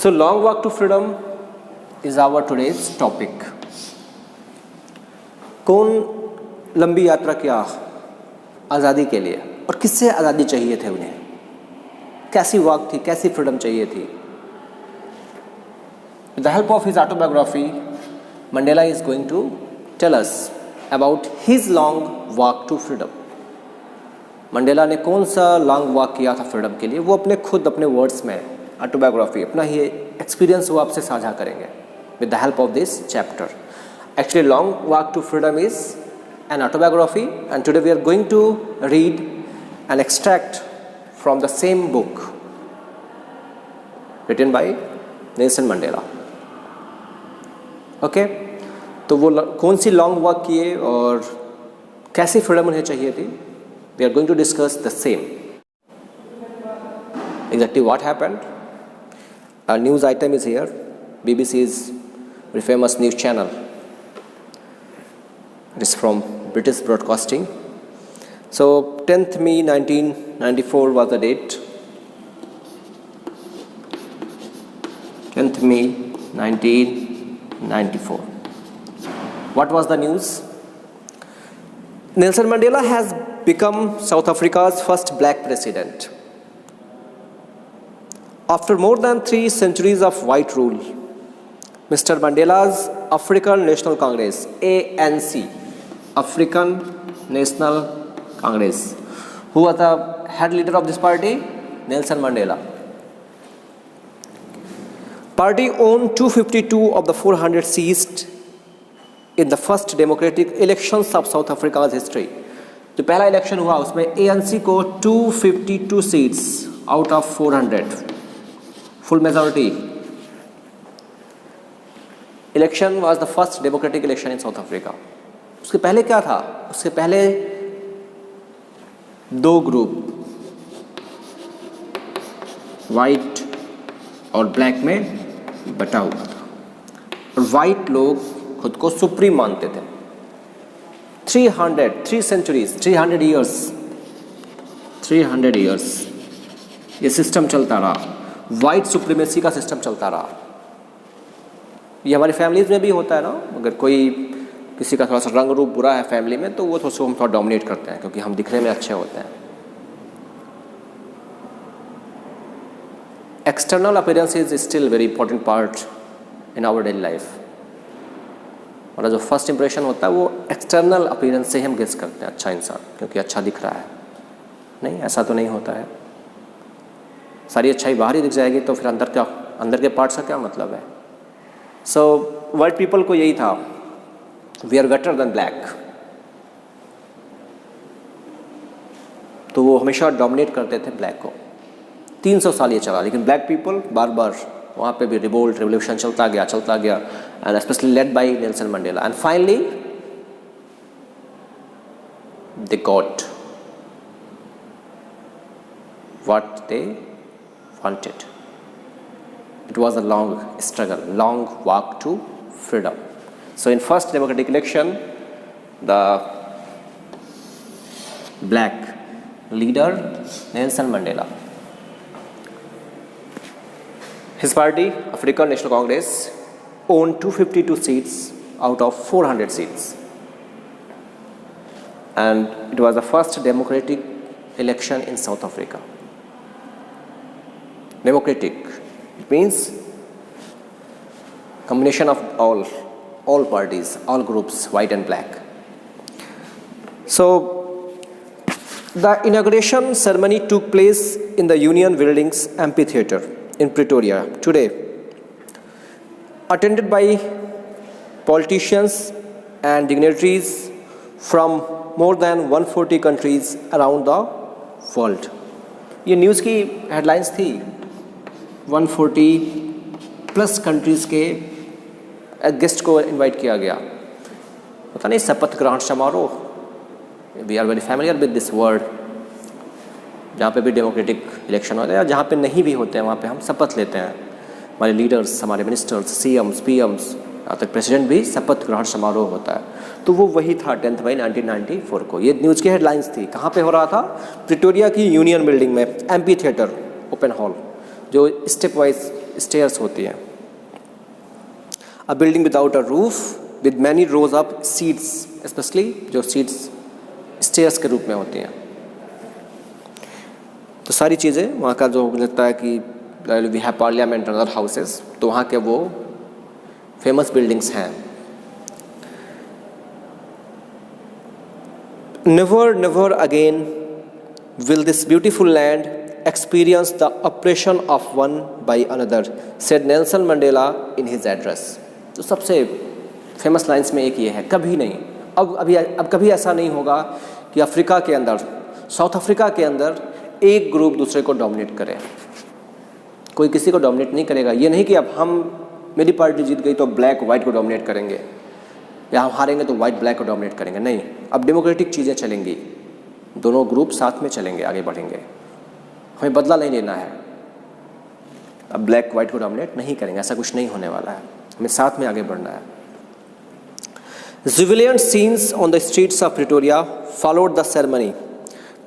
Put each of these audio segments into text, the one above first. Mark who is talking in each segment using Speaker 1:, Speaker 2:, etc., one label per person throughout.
Speaker 1: So long walk to freedom is our today's topic. कौन लंबी यात्रा किया आज़ादी के लिए और किससे आज़ादी चाहिए थे उन्हें, कैसी वॉक थी, कैसी फ्रीडम चाहिए थी. With the help of his autobiography, Mandela is going to tell us about his long walk to freedom. Mandela ने कौन सा लॉन्ग वॉक किया था फ्रीडम के लिए, वो अपने वर्ड्स में ऑटोबायोग्राफी अपना ही एक्सपीरियंस वो आपसे साझा करेंगे with the help of this chapter. Actually Long walk to Freedom is an autobiography and today we are going to read an extract from the same book written by Nelson Mandela. Okay, तो वो कौन सी long walk किए और कैसी freedom उन्हें चाहिए थी, we are going to discuss the same. Exactly what happened. A news item is here. BBC's very famous news channel. It is from British Broadcasting. So 10th May 1994 was the date. 10th May 1994. What was the news? Nelson Mandela has become South Africa's first black president. After more than 3 centuries of white rule, Mr. Mandela's African National Congress, ANC, African National Congress, who was the head leader of this party? Nelson Mandela. Party owned 252 of the 400 seats in the first democratic elections of South Africa's history. जो पहला election हुआ उसमें ANC को 252 seats out of 400, full majority. Election was the first democratic election in south Africa. उसके पहले क्या था? उसके पहले 2 ग्रुप, वाइट और ब्लैक में बटा हुआ था. और वाइट लोग खुद को सुप्रीम मानते थे. 300 centuries, 300 years ये सिस्टम चलता रहा. वाइट सुप्रीमेसी का सिस्टम चलता रहा. ये हमारी फैमिलीज में भी होता है ना. अगर कोई किसी का थोड़ा सा रंग रूप बुरा है फैमिली में, तो वो हम थोड़ा डोमिनेट करते हैं क्योंकि हम दिखने में अच्छे होते हैं. External appearance is still very important part in our daily life. और जो फर्स्ट इंप्रेशन होता है वो एक्सटर्नल अपीयरेंस से ही हम गेस करते हैं अच्छा इंसान क्योंकि अच्छा दिख रहा है. नहीं, ऐसा तो नहीं होता है. सारी अच्छाई बाहर ही दिख जाएगी तो फिर अंदर के पार्ट्स का क्या मतलब है. सो वाइट पीपल को यही था, we are better than black. तो वो हमेशा डोमिनेट करते थे ब्लैक को. 300 साल ये चला, लेकिन ब्लैक पीपल बार बार वहाँ पे भी रिवोल्ट रेवोल्यूशन चलता गया and specially led by Nelson Mandela. And finally they got what they wanted. It was a long struggle, long walk to freedom. So in first democratic election the black leader Nelson Mandela, his party, African National Congress, owned 252 seats out of 400 seats. And it was the first democratic election in South Africa. Democratic, it means combination of all parties, all groups, white and black. So, the inauguration ceremony took place in the Union Buildings Amphitheatre in Pretoria today, attended by politicians and dignitaries from more than 140 countries around the world. ये news की headlines थी. 140 plus countries के guest को invite किया गया. पता नहीं, शपथ ग्रहण समारोह. We are very familiar with this word. जहाँ पे भी डेमोक्रेटिक इलेक्शन होते हैं, जहाँ पे नहीं भी होते हैं, वहाँ पे हम शपथ लेते हैं. हमारे लीडर्स, हमारे मिनिस्टर्स, CMs, PMs, यहाँ तक प्रेसिडेंट भी शपथ ग्रहण समारोह होता है. तो वो वही था 10 मई 1994 को. ये न्यूज़ की हेडलाइंस थी. कहाँ पे हो रहा था? प्रिटोरिया की यूनियन बिल्डिंग में, एम्पी थिएटर ओपन हॉल, जो स्टेप वाइज स्टेयर्स होती हैं. A building without a roof with many rows of seats, especially जो सीट्स स्टेयर्स के रूप में होती हैं. तो सारी चीज़ें वहाँ का जो मुझे लगता है कि we have parliament other houses, तो वहाँ के वो फेमस बिल्डिंग्स हैं. Never never again will this beautiful land experience the operation of one by another, said Nelson Mandela in his address. तो सबसे फेमस लाइन्स में एक ये है, कभी नहीं, अब कभी ऐसा नहीं होगा कि अफ्रीका के अंदर, साउथ अफ्रीका के अंदर एक ग्रुप दूसरे को डोमिनेट करे. कोई किसी को डोमिनेट नहीं करेगा. ये नहीं कि अब मेरी पार्टी जीत गई तो ब्लैक वाइट को डोमिनेट करेंगे, या हम हारेंगे तो वाइट ब्लैक को डोमिनेट करेंगे. नहीं, अब डेमोक्रेटिक चीज़ें चलेंगी, दोनों ग्रुप साथ में चलेंगे, आगे बढ़ेंगे. हमें बदला नहीं लेना है, अब ब्लैक वाइट को डोमिनेट नहीं करेंगे, ऐसा कुछ नहीं होने वाला है. हमें साथ में आगे बढ़ना है. Jubilant scenes on the streets of Pretoria followed the ceremony,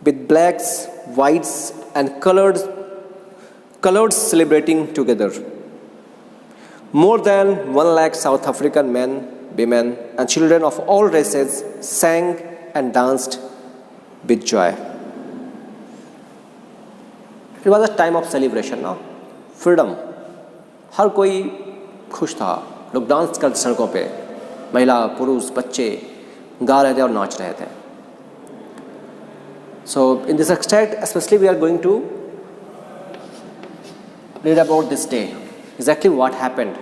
Speaker 1: with blacks, whites, and coloreds celebrating together. More than 1 lakh South African men, women, and children of all races sang and danced with joy. It was a time of celebration, no? Freedom. हर कोई खुश था, लोग dance करते सड़कों पे, महिला पुरुष बच्चे गा रहे थे और नाच रहे थे. So in this extract especially we are going to read about this day, exactly what happened.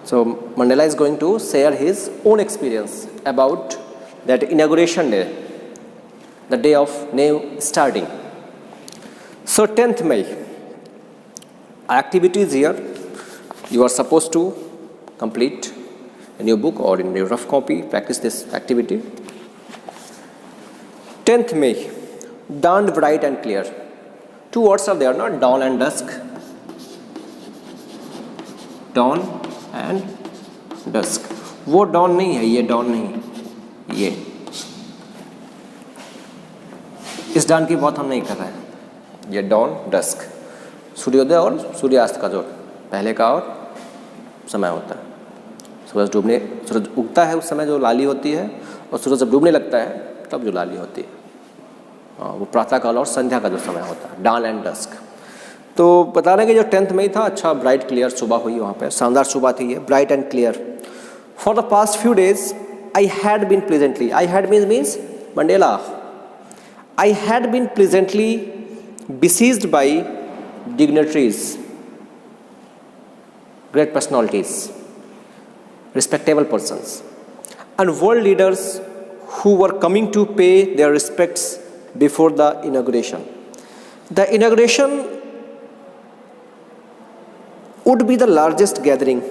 Speaker 1: So Mandela is going to share his own experience about that inauguration day, the day of new starting. So 10th May, activities here. You are supposed to complete in your book or in your rough copy, practice this activity. 10th May, dawn bright and clear. 2 words are there, not dawn and dusk. Dawn and dusk. वो dawn नहीं है, ये dawn नहीं, ये इस dawn की बात हम नहीं कर रहे हैं. ये dawn dusk, सूर्योदय और सूर्यास्त का जो पहले का और समय होता है. सूरज उगता है उस समय जो लाली होती है, और सूरज जब डूबने लगता है तब जो लाली होती है, वो प्रातःकाल और संध्या का जो समय होता है, डान एंड डस्क. तो बता रहे हैं कि जो 10th मई था, अच्छा ब्राइट क्लियर सुबह हुई वहाँ पे, शानदार सुबह थी ये, bright and clear. For the past few days I had been pleasantly, I had means Mandela, I had been pleasantly besieged by dignitaries, great personalities, respectable persons, and world leaders who were coming to pay their respects before the inauguration. The inauguration would be the largest gathering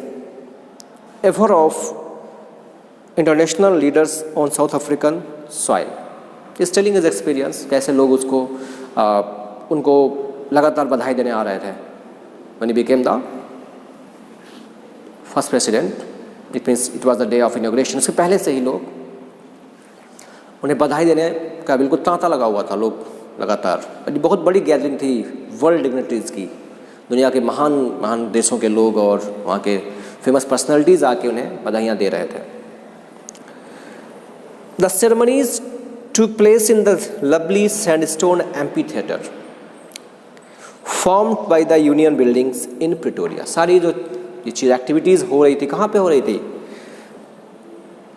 Speaker 1: ever of international leaders on South African soil. He's telling his experience, कैसे लोग उसको उनको लगातार बधाई देने आ रहे थे. When he became the first president, it means it was the day of inauguration. उसके पहले से ही लोग उन्हें बधाई देने का बिल्कुल तांता लगा हुआ था, लोग लगातार. बहुत बड़ी गैदरिंग थी वर्ल्ड डिग्निटरीज की, दुनिया के महान महान देशों के लोग और वहाँ के फेमस पर्सनालिटीज़ आके उन्हें बधाइयाँ दे रहे थे. The ceremonies took place in the lovely sandstone amphitheater formed by the Union Buildings in Pretoria. सारी जो ये चीज़ एक्टिविटीज़ हो रही थी, कहाँ पे हो रही थी?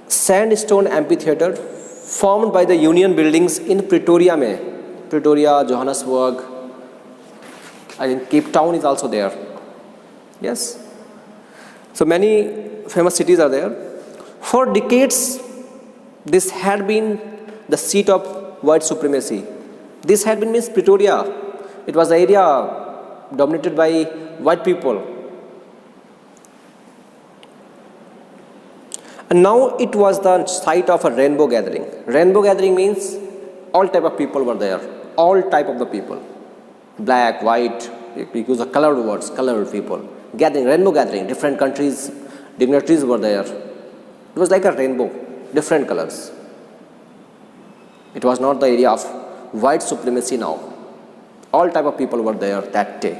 Speaker 1: Sandstone amphitheater formed by the Union Buildings in Pretoria में, Pretoria, Johannesburg, I think Cape Town is also there. Yes. So many famous cities are there. For decades, this had been the seat of white supremacy. This had been means Pretoria. It was the area dominated by white people. And now it was the site of a rainbow gathering. Rainbow gathering means all type of people were there. All type of the people. Black, white, we use the colored words, colored people. Gathering, rainbow gathering, different countries, dignitaries were there. It was like a rainbow, different colors. It was not the area of white supremacy now. All type of people were there that day.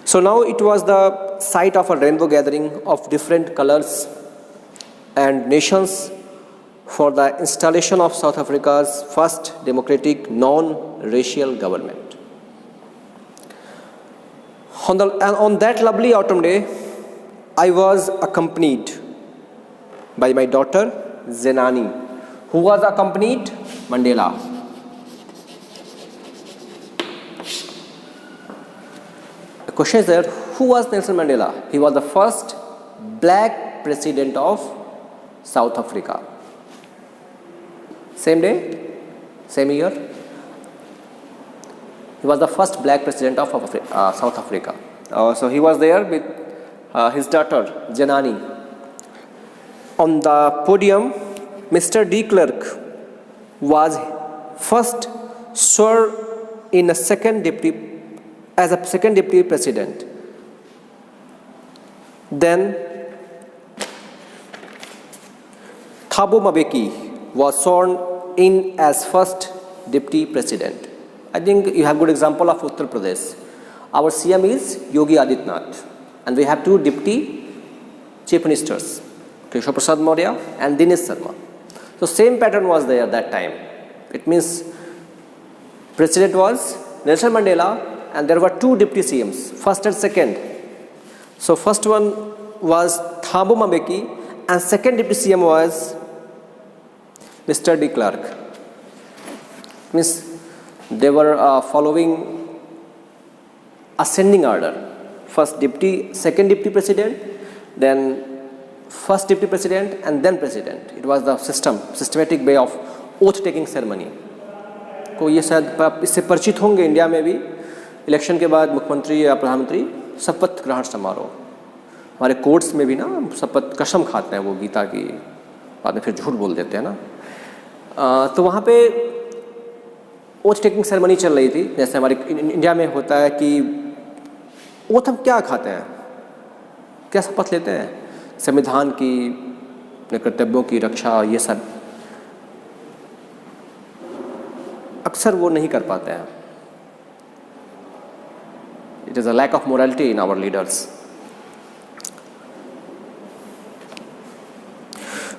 Speaker 1: So now it was the site of a rainbow gathering of different colors and nations for the installation of South Africa's first democratic non-racial government. On that lovely autumn day, I was accompanied by my daughter Zenani, who was accompanied Mandela. The question is there, who was Nelson Mandela? He was the first black president of South Africa. Same day, same year. He was the first black president of South Africa. So he was there with his daughter Zenani. On the podium, Mr. de Klerk was first sworn in as a second deputy president. Then Thabo Mbeki was sworn in as first deputy president. I think you have good example of Uttar Pradesh. Our CM is Yogi Adityanath, and we have two deputy chief ministers, Keshav Prasad Maurya and Dinesh Sharma. So same pattern was there that time. It means president was Nelson Mandela, and there were two deputy CMs, first and second. So first one was Thabo Mbeki, and second deputy CM was Mr. de Klerk. Means they were following ascending order. First deputy, second deputy president, then first deputy president, and then president. It was the systematic way of oath taking ceremony. को ये शायद इससे परिचित होंगे, India में भी election के बाद मुख्यमंत्री या प्रधानमंत्री शपथ ग्रहण समारोह, हमारे कोर्ट्स में भी ना शपथ कसम खाते हैं वो गीता की, बाद में फिर झूठ बोल देते हैं ना। तो वहाँ पे ओथ टेकिंग सेरेमनी चल रही थी, जैसे हमारे इंडिया में होता है कि ओथ हम क्या खाते हैं, क्या शपथ लेते हैं, संविधान की, अपने कर्तव्यों की रक्षा, ये सब अक्सर वो नहीं कर पाते हैं. It is a lack of morality in our leaders.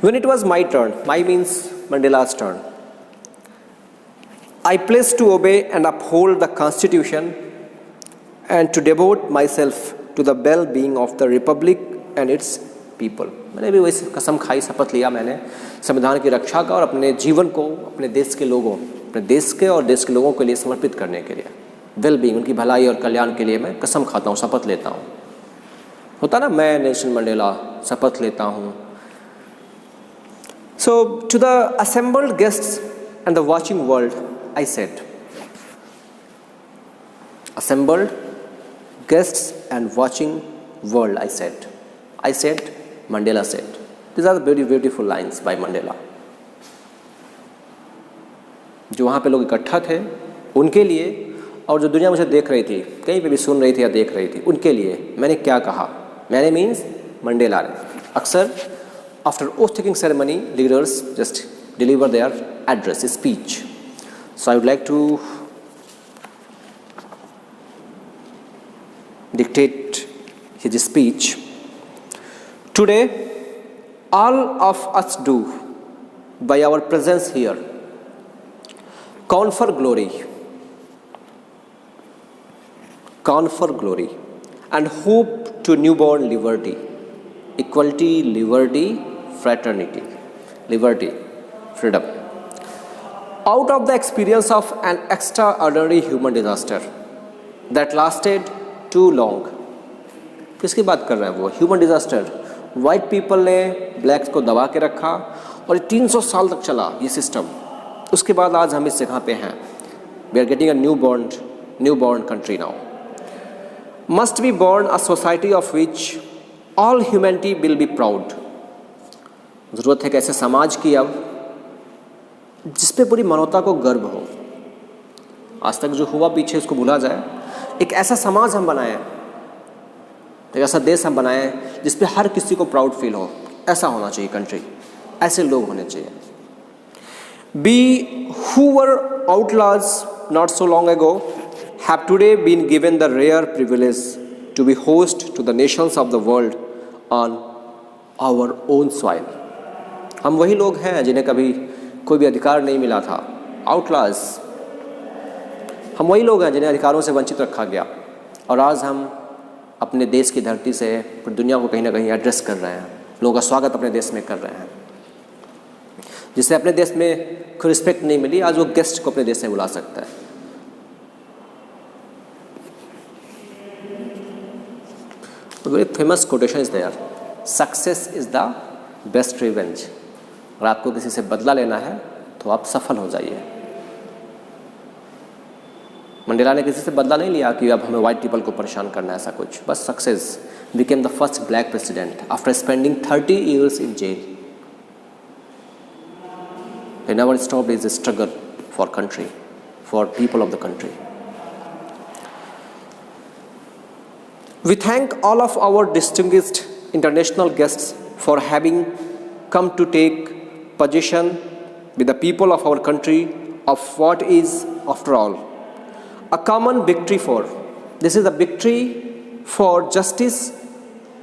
Speaker 1: When it was my turn, my means Mandela's turn, I pledged to obey and uphold the Constitution and to devote myself to the well-being of the Republic and its people. मैंने भी वैसे कसम खाई, शपथ लिया मैंने संविधान की रक्षा का और अपने जीवन को अपने देश के लोगों, अपने देश के और देश के लोगों के लिए समर्पित करने के लिए, वेल-बीइंग, उनकी भलाई और कल्याण के लिए मैं कसम खाता हूँ, शपथ लेता हूँ. होता ना, मैं नेल्सन मंडेला शपथ लेता हूँ. So to the assembled guests and the watching world, I said, assembled guests and watching world, I said, Mandela said. These are the very beautiful lines by Mandela. जो वहाँ पे लोग इकट्ठा थे उनके लिए, और जो दुनिया मुझे देख रही थी, कहीं पे भी सुन रही थी या देख रही थी, उनके लिए मैंने क्या कहा. मैंने मीन्स मंडेला ने. अक्सर after oath taking ceremony, leaders just deliver their address, speech. So I would like to dictate his speech. Today, all of us do, by our presence here, confer glory, and hope to newborn liberty, equality, liberty, fraternity, liberty, freedom. Out of the experience of an extraordinary human disaster that lasted too long. किसकी बात कर रहे हैं वो? Human disaster. White people ने blacks को दबा के रखा और 300 साल तक चला ये सिस्टम. उसके बाद आज हम इस जगह पे हैं. We are getting a new born country now. Must be born a society of which all humanity will be proud. ज़रूरत है कि ऐसे समाज की अब जिस पे पूरी मानवता को गर्व हो. आज तक जो हुआ पीछे उसको भूला जाए. एक ऐसा समाज हम बनाएं, एक ऐसा देश हम बनाएं जिस पे हर किसी को प्राउड फील हो. ऐसा होना चाहिए कंट्री, ऐसे लोग होने चाहिए. We who were outlaws not so long ago have today been given the rare privilege to be host to the nations of the world on our own soil. हम वही लोग हैं जिन्हें कभी कोई भी अधिकार नहीं मिला था, आउटलाज। हम वही लोग हैं जिन्हें अधिकारों से वंचित रखा गया, और आज हम अपने देश की धरती से पूरी दुनिया को कहीं ना कहीं एड्रेस कर रहे हैं, लोगों का स्वागत अपने देश में कर रहे हैं। जिसे अपने देश में कोई रिस्पेक्ट नहीं मिली, आज वो गेस्ट को अपने देश में बुला सकता है। Very famous quotation is there, success is the best revenge. अगर आपको किसी से बदला लेना है तो आप सफल हो जाइए। मंडेला ने किसी से बदला नहीं लिया कि अब हमें वाइट पीपल को परेशान करना है, ऐसा कुछ। बस success, became the first black president after spending 30 years in jail. He never stopped his struggle for country, for people of the country. We thank all of our distinguished international guests for having come to take possession with the people of our country of what is, after all, a common victory for. This is a victory for justice,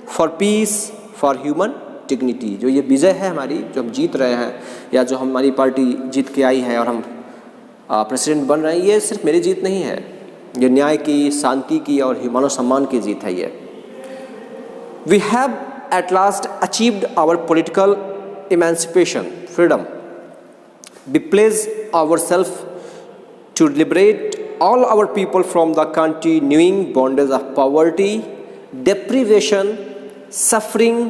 Speaker 1: for peace, for human dignity. जो ये विजय है हमारी, जो हम जीत रहे हैं, या जो हमारी पार्टी जीत के आई है और हम प्रेसिडेंट बन रहे हैं, ये सिर्फ मेरी जीत नहीं है, ये न्याय की, शांति की और मानव सम्मान की जीत है। ये we have at last achieved our political emancipation, freedom. We pledge our self to liberate all our people from the continuing bondage of poverty, deprivation, suffering,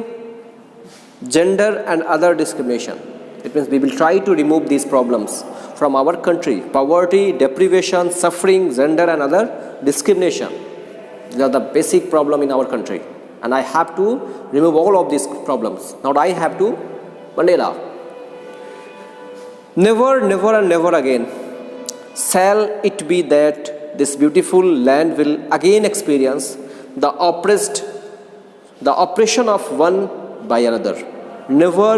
Speaker 1: gender and other discrimination. It means we will try to remove these problems from our country: poverty, deprivation, suffering, gender and other discrimination. These are the basic problem in our country, and I have to remove all of these problems. Not I have to, Mandela. Never, never and never again shall it be that this beautiful land will again experience the oppression of one by another. Never,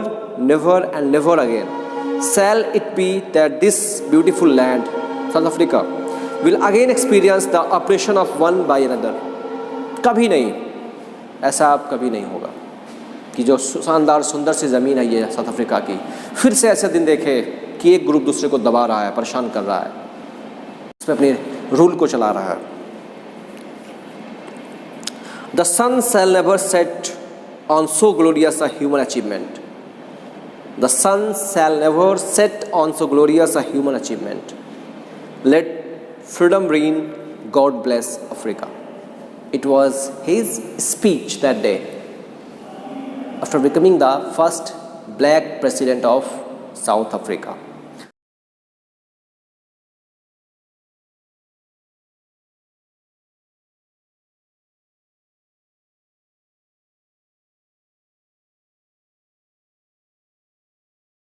Speaker 1: never and never again shall it be that this beautiful land, South Africa, will again experience the oppression of one by another. कभी नहीं, ऐसा अब कभी नहीं होगा कि जो शानदार सुंदर सी ज़मीन है ये साउथ अफ्रीका की, फिर से ऐसे दिन देखे कि एक ग्रुप दूसरे को दबा रहा है, परेशान कर रहा है, इसमें अपने रूल को चला रहा है। The sun shall never set on so glorious a human achievement. The sun shall never set on so glorious a human achievement. Let freedom reign. God bless Africa. It was his speech that day after becoming the first black president of South Africa.